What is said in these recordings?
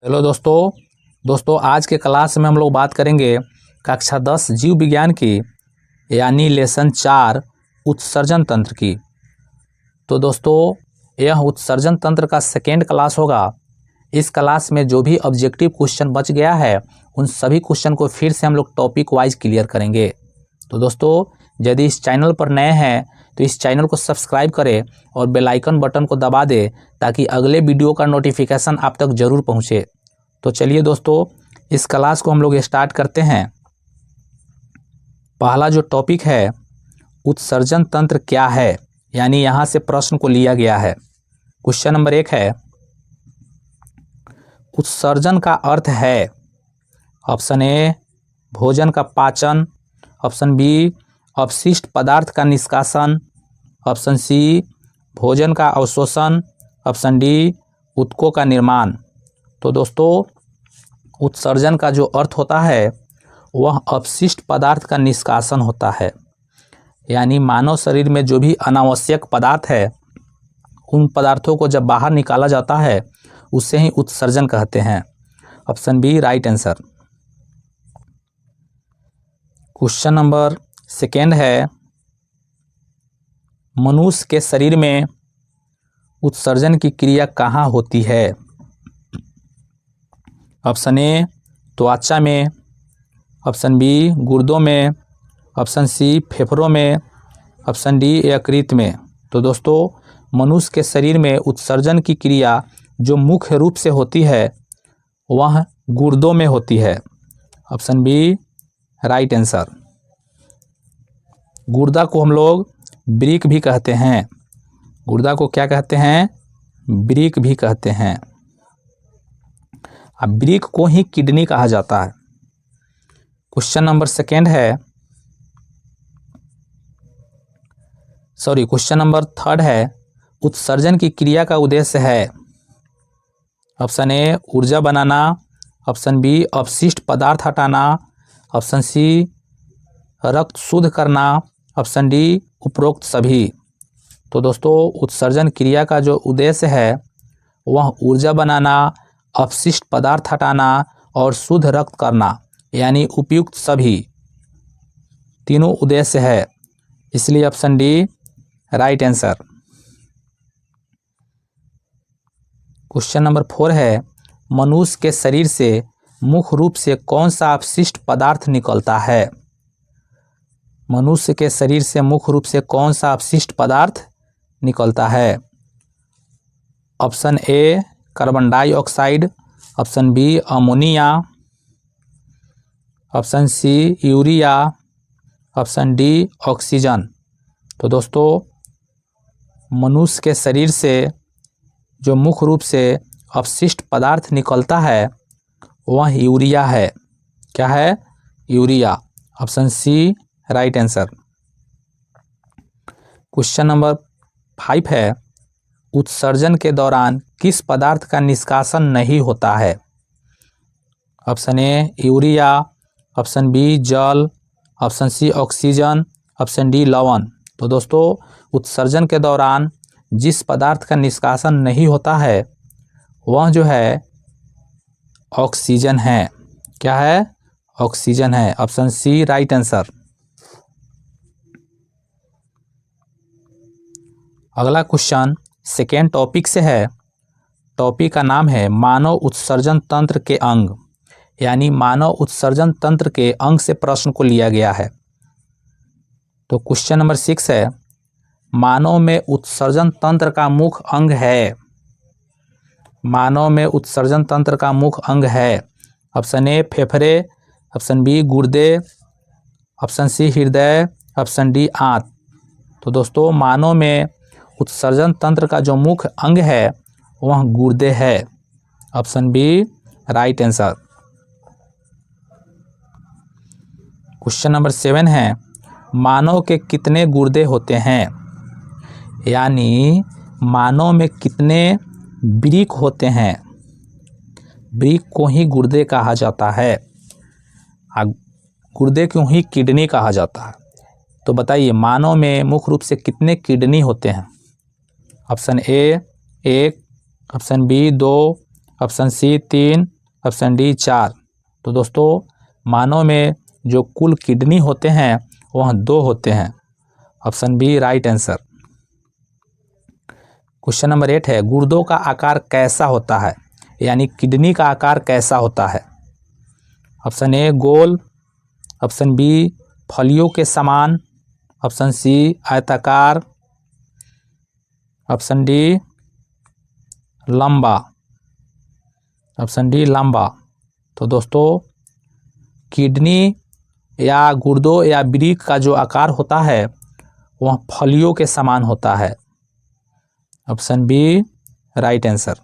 Hello दोस्तों आज के क्लास में हम लोग बात करेंगे कक्षा 10 जीव विज्ञान की यानी लेसन 4 उत्सर्जन तंत्र की। तो दोस्तों यह उत्सर्जन तंत्र का सेकेंड क्लास होगा। इस क्लास में जो भी ऑब्जेक्टिव क्वेश्चन बच गया है उन सभी क्वेश्चन को फिर से हम लोग टॉपिक वाइज क्लियर करेंगे। तो दोस्तों यदि इस चैनल पर नए हैं तो इस चैनल को सब्सक्राइब करें और बेल आइकन बटन को दबा दें ताकि अगले वीडियो का नोटिफिकेशन आप तक जरूर पहुंचे। तो चलिए दोस्तों इस क्लास को हम लोग स्टार्ट करते हैं। पहला जो टॉपिक है उत्सर्जन तंत्र क्या है, यानी यहाँ से प्रश्न को लिया गया है। क्वेश्चन नंबर 1 है उत्सर्जन का अर्थ है। ऑप्शन ए भोजन का पाचन, ऑप्शन बी अपशिष्ट पदार्थ का निष्कासन, ऑप्शन सी भोजन का अवशोषण, ऑप्शन डी ऊतकों का निर्माण। तो दोस्तों उत्सर्जन का जो अर्थ होता है वह अपशिष्ट पदार्थ का निष्कासन होता है, यानी मानव शरीर में जो भी अनावश्यक पदार्थ है उन पदार्थों को जब बाहर निकाला जाता है उसे ही उत्सर्जन कहते हैं। Option B right answer. Question number 2 है मनुष्य के शरीर में उत्सर्जन की क्रिया कहाँ होती है। ऑप्शन ए त्वचा में, ऑप्शन बी गुर्दों में, ऑप्शन सी फेफड़ों में, ऑप्शन डी यकृत में। तो दोस्तों मनुष्य के शरीर में उत्सर्जन की क्रिया जो मुख्य रूप से होती है वह गुर्दों में होती है। Option B right answer. गुर्दा को हम लोग वृक्क भी कहते हैं। गुर्दा को क्या कहते हैं? वृक्क भी कहते हैं। अब वृक्क को ही किडनी कहा जाता है। क्वेश्चन नंबर 2 है क्वेश्चन नंबर 3 है उत्सर्जन की क्रिया का उद्देश्य है। ऑप्शन ए ऊर्जा बनाना, ऑप्शन बी अपशिष्ट पदार्थ हटाना, ऑप्शन सी रक्त शुद्ध करना, ऑप्शन डी उपरोक्त सभी। तो दोस्तों उत्सर्जन क्रिया का जो उद्देश्य है वह ऊर्जा बनाना, अपशिष्ट पदार्थ हटाना और शुद्ध रक्त करना, यानी उपयुक्त सभी तीनों उद्देश्य है, इसलिए option D right answer. Question number 4 है मनुष्य के शरीर से मुख्य रूप से कौन सा अपशिष्ट पदार्थ निकलता है। मनुष्य के शरीर से मुख्य रूप से कौन सा अपशिष्ट पदार्थ निकलता है। Option A carbon dioxide, option B ammonia, option C urea, option D oxygen. तो दोस्तों मनुष्य के शरीर से जो मुख्य रूप से अपशिष्ट पदार्थ निकलता है वह यूरिया है। क्या है? Urea. Option C right answer. Question number 5 है उत्सर्जन के दौरान किस पदार्थ का निष्कासन नहीं होता है। Option A urea, option B जल, option C oxygen, option D लवण। तो दोस्तों उत्सर्जन के दौरान जिस पदार्थ का निष्कासन नहीं होता है वह जो है ऑक्सीजन है। क्या है? ऑक्सीजन है। Option C right answer. अगला क्वेश्चन सेकेंड टॉपिक से है। टॉपिक का नाम है मानव उत्सर्जन तंत्र के अंग, यानी मानव उत्सर्जन तंत्र के अंग से प्रश्न को लिया गया है। तो क्वेश्चन नंबर 6 है मानव में उत्सर्जन तंत्र का मुख्य अंग है। मानव में उत्सर्जन तंत्र का मुख्य अंग है। ऑप्शन ए फेफड़े, ऑप्शन बी गुर्दे, ऑप्शन सी हृदय, ऑप्शन डी आंत। तो दोस्तों मानव में उत्सर्जन तंत्र का जो मुख्य अंग है वह गुर्दे है। Option B right answer. Question number 7 है मानव के कितने गुर्दे होते हैं, यानी मानव में कितने वृक्क होते हैं। वृक्क को ही गुर्दे कहा जाता है, गुर्दे को ही किडनी कहा जाता है। तो बताइए मानव में मुख्य रूप से कितने किडनी होते हैं। Option A 1, option B 2, option C 3, option D 4। तो दोस्तों मानव में जो कुल किडनी होते हैं वह 2 होते हैं। Option B right answer. Question number 8 है, गुर्दों का आकार कैसा होता है, यानी किडनी का आकार कैसा होता है। ऑप्शन ए गोल, ऑप्शन बी फलियों के समान, ऑप्शन सी आयताकार, ऑप्शन डी लंबा। ऑप्शन डी लंबा। तो दोस्तों किडनी या गुर्दों या वृक्क का जो आकार होता है वह फलियों के समान होता है। Option B right answer.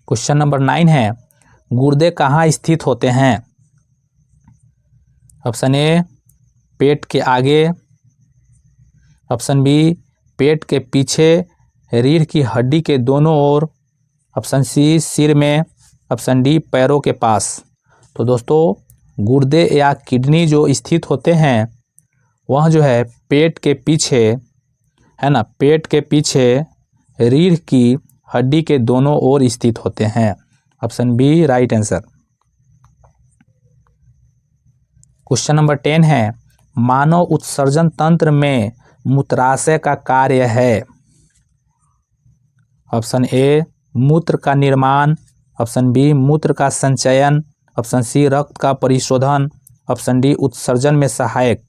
Question number 9 है, गुर्दे कहाँ स्थित होते हैं। ऑप्शन ए पेट के आगे, ऑप्शन बी पेट के पीछे रीढ़ की हड्डी के दोनों ओर, ऑप्शन सी सिर में, ऑप्शन डी पैरों के पास। तो दोस्तों गुर्दे या किडनी जो स्थित होते हैं वह जो है पेट के पीछे है ना, पेट के पीछे रीढ़ की हड्डी के दोनों ओर स्थित होते हैं। Option B right answer. Question number 10 है, मानव उत्सर्जन तंत्र में मूत्राशय का कार्य है। ऑप्शन ए मूत्र का निर्माण, ऑप्शन बी मूत्र का संचयन, ऑप्शन सी रक्त का परिशोधन, ऑप्शन डी उत्सर्जन में सहायक।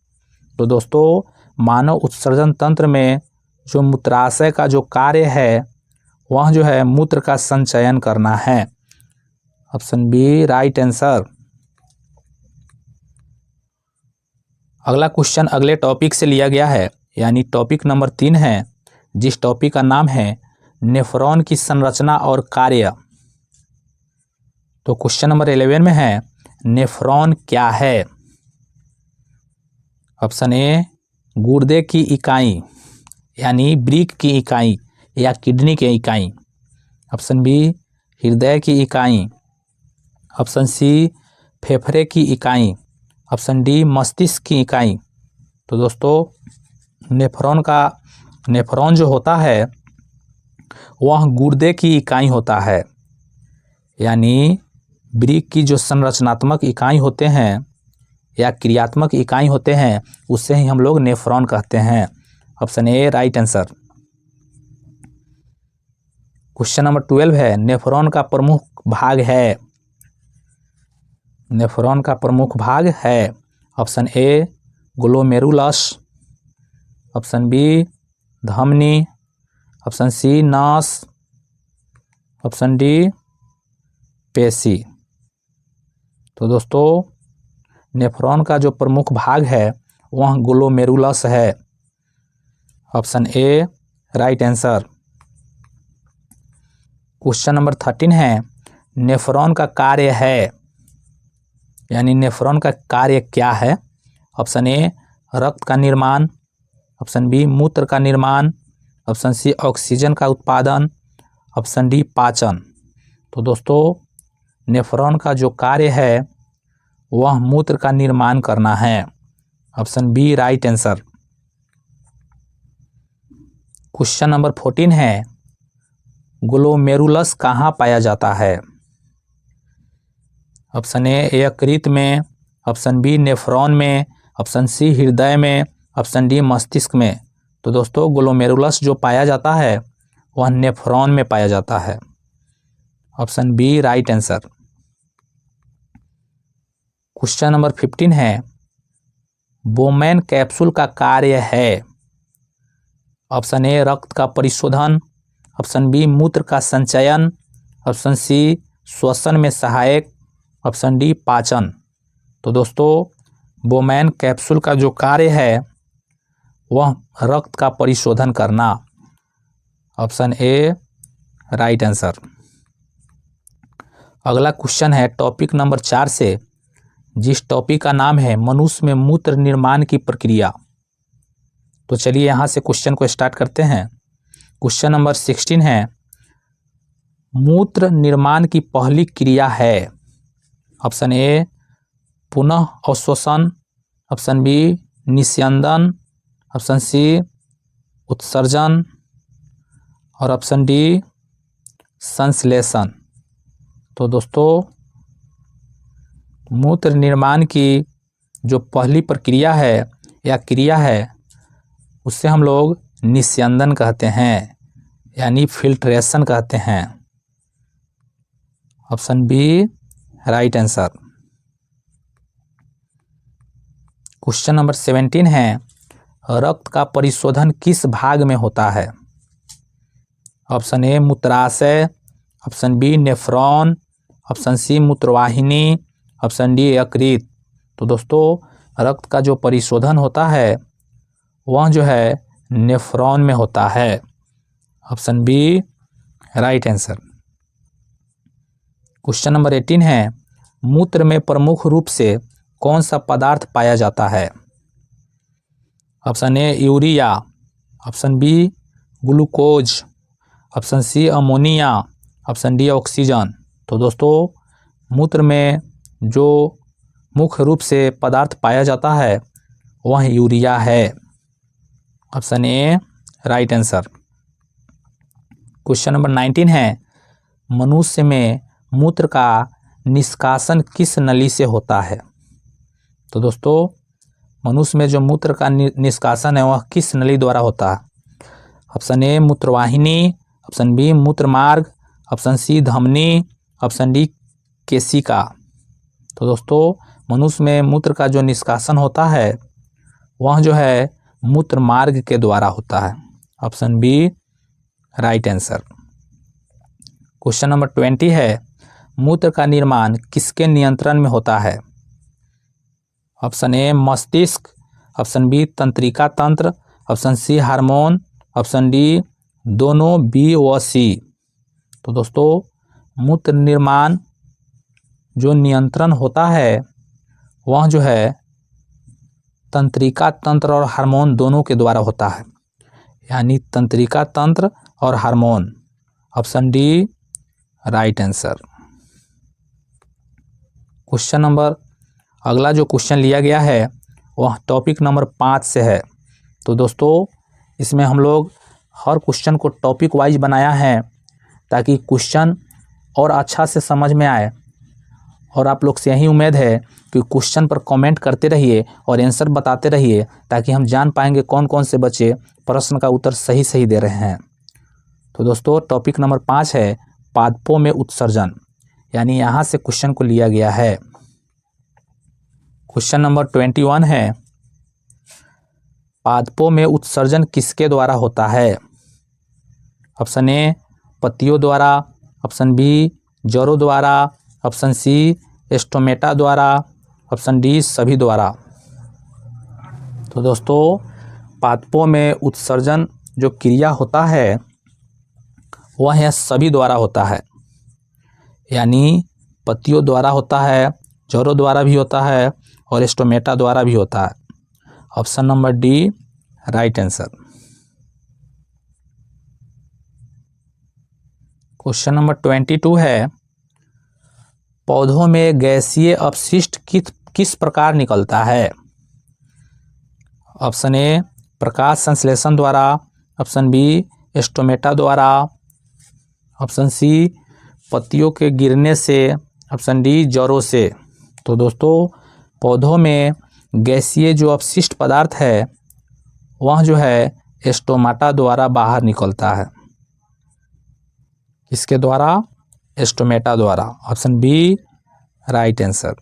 तो दोस्तों मानव उत्सर्जन तंत्र में जो मूत्राशय का जो कार्य है वह जो है मूत्र का संचयन करना है। Option B right answer. अगला क्वेश्चन अगले टॉपिक से लिया गया है, यानी टॉपिक नंबर 3 है, जिस टॉपिक का नाम है नेफ्रॉन की संरचना और कार्य। तो क्वेश्चन नंबर 11 में है, नेफ्रॉन क्या है। ऑप्शन ए गुर्दे की इकाई यानी वृक्क की इकाई या किडनी की इकाई, ऑप्शन बी हृदय की इकाई, ऑप्शन सी फेफड़े की इकाई, ऑप्शन डी मस्तिष्क की इकाई। तो दोस्तों नेफ्रॉन जो होता है वह गुर्दे की इकाई होता है, यानी वृक्क की जो संरचनात्मक इकाई होते हैं या क्रियात्मक इकाई होते हैं उससे ही हम लोग नेफ्रॉन कहते हैं। ऑप्शन ए राइट आंसर। क्वेश्चन नंबर 12 है, नेफ्रॉन का प्रमुख भाग है। नेफ्रॉन का प्रमुख भाग है, option A glomerulus, option B धमनी, ऑप्शन सी नस, ऑप्शन डी पेशी। तो दोस्तों नेफ्रॉन का जो प्रमुख भाग है वह ग्लोमेरुलस है। ऑप्शन ए राइट आंसर। क्वेश्चन नंबर 13 है, नेफ्रॉन का कार्य है, यानी नेफ्रॉन का कार्य क्या है। ऑप्शन ए रक्त का निर्माण, ऑप्शन बी मूत्र का निर्माण, ऑप्शन सी ऑक्सीजन का उत्पादन, ऑप्शन डी पाचन। तो दोस्तों नेफ्रॉन का जो कार्य है वह मूत्र का निर्माण करना है। Option B right answer. Question number 14 है, ग्लोमेरुलस कहाँ पाया जाता है। ऑप्शन ए यकृत में, ऑप्शन बी नेफ्रॉन में, ऑप्शन सी हृदय में, ऑप्शन डी मस्तिष्क में। तो दोस्तों ग्लोमेरुलस जो पाया जाता है वह नेफ्रॉन में पाया जाता है। Option B right answer. Question number 15 है, बोमेन कैप्सूल का कार्य है। ऑप्शन ए रक्त का परिशोधन, ऑप्शन बी मूत्र का संचयन, ऑप्शन सी श्वसन में सहायक, ऑप्शन डी पाचन। तो दोस्तों बोमेन कैप्सूल का जो कार्य है वह रक्त का परिशोधन करना। Option A right answer. अगला क्वेश्चन है टॉपिक नंबर 4 से, जिस टॉपिक का नाम है मनुष्य में मूत्र निर्माण की प्रक्रिया। तो चलिए यहाँ से क्वेश्चन को स्टार्ट करते हैं। क्वेश्चन नंबर 16 है, मूत्र निर्माण की पहली क्रिया है। ऑप्शन ए पुनः अवशोषण, ऑप्शन बी निस्यंदन, ऑप्शन सी उत्सर्जन और ऑप्शन डी संश्लेषण। तो दोस्तों मूत्र निर्माण की जो पहली प्रक्रिया है या क्रिया है उससे हम लोग निस्यंदन कहते हैं, यानी फिल्ट्रेशन कहते हैं। Option B right answer. Question number 17 है, रक्त का परिशोधन किस भाग में होता है? ऑप्शन ए मूत्राशय, option B nephron, option C मूत्रवाहिनी, ऑप्शन डी यकृत। तो दोस्तों रक्त का जो परिशोधन होता है वह जो है नेफ्रॉन में होता है। Option B right answer. Question number 18 है, मूत्र में प्रमुख रूप से कौन सा पदार्थ पाया जाता है? Option A urea, option B glucose, option C ammonia, option D oxygen. तो दोस्तों मूत्र में जो मुख्य रूप से पदार्थ पाया जाता है वह यूरिया है। ऑप्शन ए राइट आंसर। क्वेश्चन नंबर 19 है, मनुष्य में मूत्र का निष्कासन किस नली से होता है? तो दोस्तों मनुष्य में जो मूत्र का निष्कासन है वह किस नली द्वारा होता है? ऑप्शन ए मूत्रवाहिनी, ऑप्शन बी मूत्रमार्ग, ऑप्शन सी धमनी, ऑप्शन डी केशिका। तो दोस्तों मनुष्य में मूत्र का जो निष्कासन होता है वह जो है मूत्र मार्ग के द्वारा होता है। Option B right answer. Question number 20 है, मूत्र का निर्माण किसके नियंत्रण में होता है? ऑप्शन ए मस्तिष्क, ऑप्शन बी तंत्रिका तंत्र, option C hormone, option D दोनों बी व सी। तो दोस्तों मूत्र निर्माण जो नियंत्रण होता है वह जो है तंत्रिका तंत्र और हार्मोन दोनों के द्वारा होता है, यानी तंत्रिका तंत्र और hormone. Option D right answer. Question number अगला जो क्वेश्चन लिया गया है वह टॉपिक नंबर 5 से है। तो दोस्तों इसमें हम लोग हर क्वेश्चन को टॉपिक वाइज बनाया है ताकि क्वेश्चन और अच्छा से समझ में आए, और आप लोग से यही उम्मीद है कि क्वेश्चन पर कमेंट करते रहिए और आंसर बताते रहिए ताकि हम जान पाएंगे कौन कौन से बच्चे प्रश्न का उत्तर सही सही दे रहे हैं। तो दोस्तों टॉपिक नंबर 5 है पादपों में उत्सर्जन, यानी यहाँ से क्वेश्चन को लिया गया है। क्वेश्चन नंबर 21 है, पादपों में उत्सर्जन किसके द्वारा होता है? ऑप्शन ए पत्तियों द्वारा, ऑप्शन बी जड़ों द्वारा, ऑप्शन सी स्टोमेटा द्वारा, ऑप्शन डी सभी द्वारा। तो दोस्तों पादपों में उत्सर्जन जो क्रिया होता है वह है सभी द्वारा होता है, यानी पत्तियों द्वारा होता है, जड़ों द्वारा भी होता है और स्टोमेटा द्वारा भी होता है। Option number D right answer. Question number 22 है, पौधों में गैसीय अपशिष्ट किस प्रकार निकलता है? ऑप्शन ए प्रकाश संश्लेषण द्वारा, ऑप्शन बी स्टोमेटा द्वारा, ऑप्शन सी पत्तियों के गिरने से, ऑप्शन डी जड़ों से। तो दोस्तों पौधों में गैसीय जो अपशिष्ट पदार्थ है वह जो है स्टोमेटा द्वारा बाहर निकलता है। किसके द्वारा? स्टोमेटा द्वारा। Option B right answer.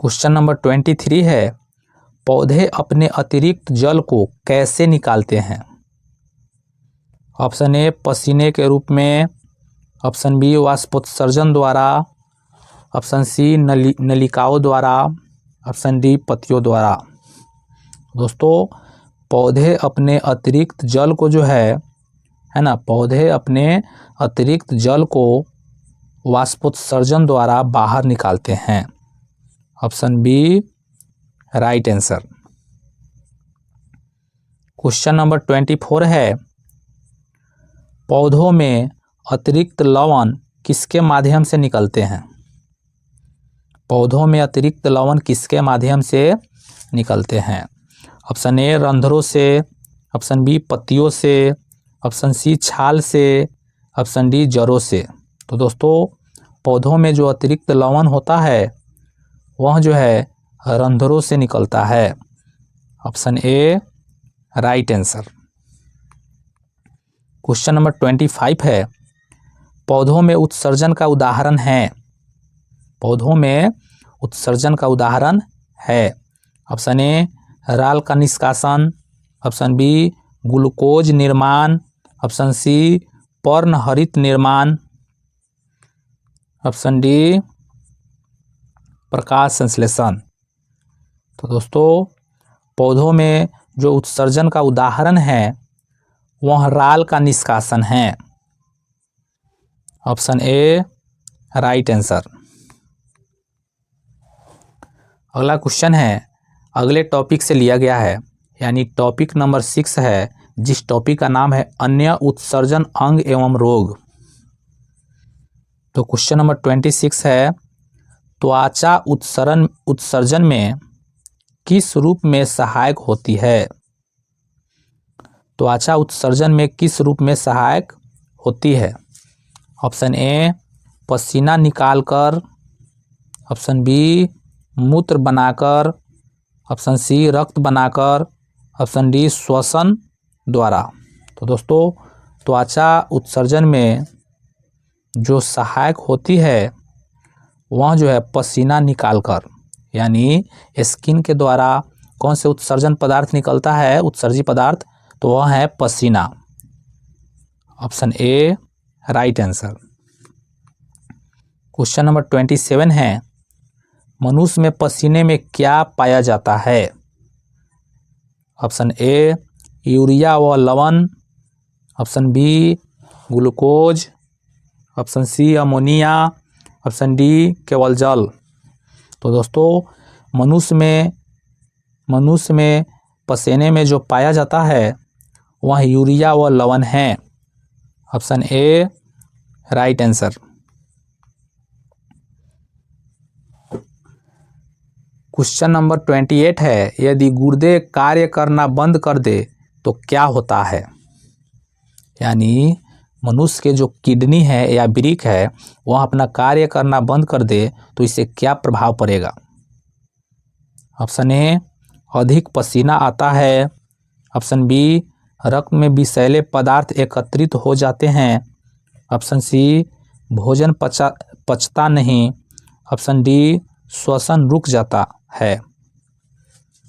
Question number 23 है, पौधे अपने अतिरिक्त जल को कैसे निकालते हैं? ऑप्शन ए पसीने के रूप में, ऑप्शन बी वाष्पोत्सर्जन द्वारा, ऑप्शन सी नलिकाओं द्वारा, ऑप्शन डी पत्तियों द्वारा। दोस्तों पौधे अपने अतिरिक्त जल को जो है ना, पौधे अपने अतिरिक्त जल को वाष्पोत्सर्जन द्वारा बाहर निकालते हैं। Option B right answer. Question number 24 है, पौधों में अतिरिक्त लवण किसके माध्यम से निकलते हैं? पौधों में अतिरिक्त लवण किसके माध्यम से निकलते हैं? ऑप्शन ए रंध्रों से, ऑप्शन बी पत्तियों से, ऑप्शन सी छाल से, ऑप्शन डी जड़ों से। तो दोस्तों पौधों में जो अतिरिक्त लवण होता है वह जो है रंध्रों से निकलता है। ऑप्शन ए राइट आंसर। क्वेश्चन नंबर 25 है, पौधों में उत्सर्जन का उदाहरण है। पौधों में उत्सर्जन का उदाहरण है। ऑप्शन ए राल का निष्कासन, ऑप्शन बी ग्लूकोज निर्माण, ऑप्शन सी पर्णहरित निर्माण, ऑप्शन डी प्रकाश संश्लेषण। तो दोस्तों पौधों में जो उत्सर्जन का उदाहरण है वह राल का निष्कासन है। ऑप्शन ए राइट आंसर। अगला क्वेश्चन है, अगले टॉपिक से लिया गया है, यानी टॉपिक नंबर 6 है, जिस टॉपिक का नाम है अन्य उत्सर्जन अंग एवं रोग। तो क्वेश्चन नंबर 26 है, त्वचा उत्सर्जन में किस रूप में सहायक होती है। त्वचा उत्सर्जन में किस रूप में सहायक होती है। ऑप्शन ए पसीना निकालकर, ऑप्शन बी मूत्र बनाकर, ऑप्शन सी रक्त बनाकर, ऑप्शन डी श्वसन द्वारा। तो दोस्तों त्वचा उत्सर्जन में जो सहायक होती है वह जो है पसीना निकालकर, यानी स्किन के द्वारा कौन से उत्सर्जन पदार्थ निकलता है, उत्सर्जी पदार्थ, तो वह है पसीना। Option A right answer. Question number 27 है, मनुष्य में पसीने में क्या पाया जाता है। ऑप्शन ए यूरिया व लवण, option B glucose, option C ammonia, option D केवल जल। तो दोस्तों मनुष्य में पसीने में जो पाया जाता है वह यूरिया व लवण है। ऑप्शन ए राइट आंसर। क्वेश्चन नंबर 28 है, यदि गुर्दे कार्य करना बंद कर दे तो क्या होता है। यानी मनुष्य के जो किडनी है या वृक्क है वह अपना कार्य करना बंद कर दे तो इससे क्या प्रभाव पड़ेगा। ऑप्शन ए अधिक पसीना आता है, ऑप्शन बी रक्त में विषैले पदार्थ एकत्रित हो जाते हैं, ऑप्शन सी भोजन पचता नहीं, ऑप्शन डी श्वसन रुक जाता है।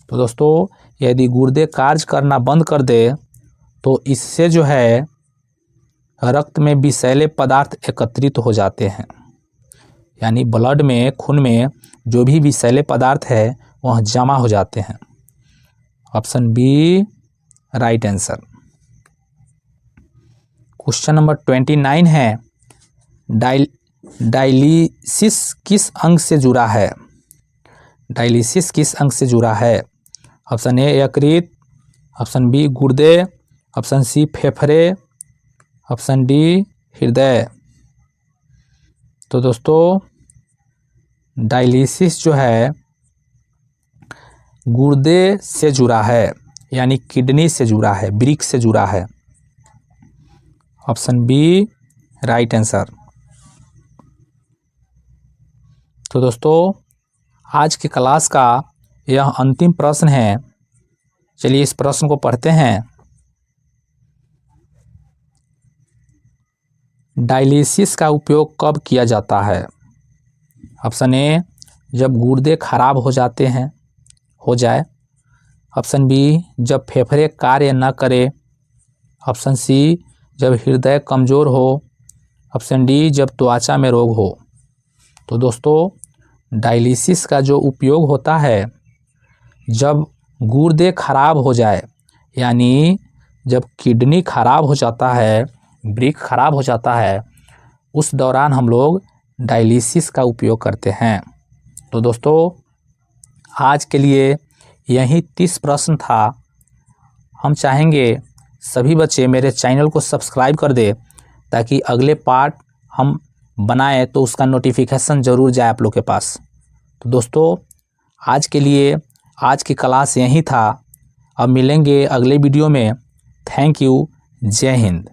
तो दोस्तों यदि गुर्दे कार्य करना बंद कर दे तो इससे जो है रक्त में विषैले पदार्थ एकत्रित हो जाते हैं, यानी ब्लड में, खून में जो भी विषैले पदार्थ है वह जमा हो जाते हैं। Option B right answer. Question number 29 है, डायलिसिस किस अंग से जुड़ा है। डायलिसिस किस अंग से जुड़ा है। ऑप्शन ए यकृत, ऑप्शन बी गुर्दे, ऑप्शन सी फेफड़े, ऑप्शन डी हृदय। तो दोस्तों डायलिसिस जो है गुर्दे से जुड़ा है, यानी किडनी से जुड़ा है, वृक्क से जुड़ा है। Option B right answer. तो दोस्तों आज की क्लास का यह अंतिम प्रश्न है। चलिए इस प्रश्न को पढ़ते हैं। डायलिसिस का उपयोग कब किया जाता है। ऑप्शन ए जब गुर्दे खराब हो जाए, ऑप्शन बी जब फेफड़े कार्य न करे, ऑप्शन सी जब हृदय कमज़ोर हो, ऑप्शन डी जब त्वचा में रोग हो। तो दोस्तों डायलिसिस का जो उपयोग होता है जब गुर्दे खराब हो जाए, यानी जब किडनी खराब हो जाता है, वृक्क खराब हो जाता है, उस दौरान हम लोग डायलिसिस का उपयोग करते हैं। तो दोस्तों आज के लिए यही 30 प्रश्न था। हम चाहेंगे सभी बच्चे मेरे चैनल को सब्सक्राइब कर दे ताकि अगले पार्ट हम बनाएं तो उसका नोटिफिकेशन ज़रूर जाए आप लोग के पास। तो दोस्तों आज के लिए आज की क्लास यही था। अब मिलेंगे अगले वीडियो में। Thank you. जय हिंद।